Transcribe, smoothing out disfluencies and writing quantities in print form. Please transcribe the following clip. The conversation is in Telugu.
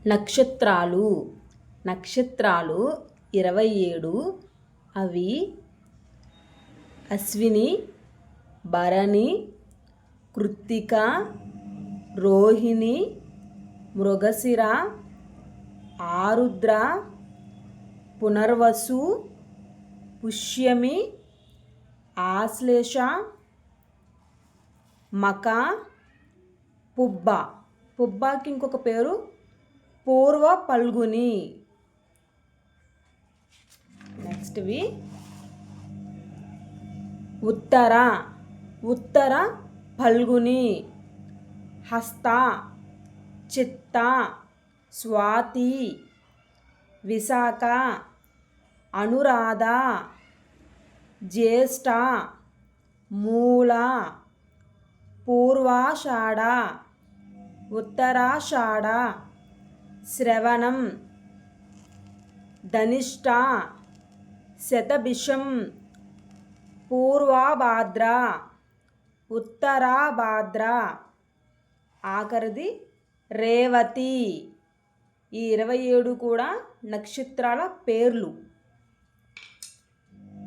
నక్షత్రాలు 27. అవి అశ్విని, భరణి, కృత్తిక, రోహిణి, మృగశిర, ఆరుద్ర, పునర్వసు, పుష్యమి, ఆశ్లేష, మక, పుబ్బ. పుబ్బకి ఇంకొక పేరు పూర్వ పల్గుని. నెక్స్ట్వి ఉత్తర పల్గుని, హస్త, చిత్త, స్వాతి, విశాఖ, అనురాధ, జ్యేష్ఠ, మూల, పూర్వాషాఢ, ఉత్తరాషాఢ, శ్రవణం, ధనిష్ట, శతభిషం, పూర్వభాద్ర, ఉత్తరాభాద్ర, ఆఖరిది రేవతి. ఈ 27 కూడా నక్షత్రాల పేర్లు.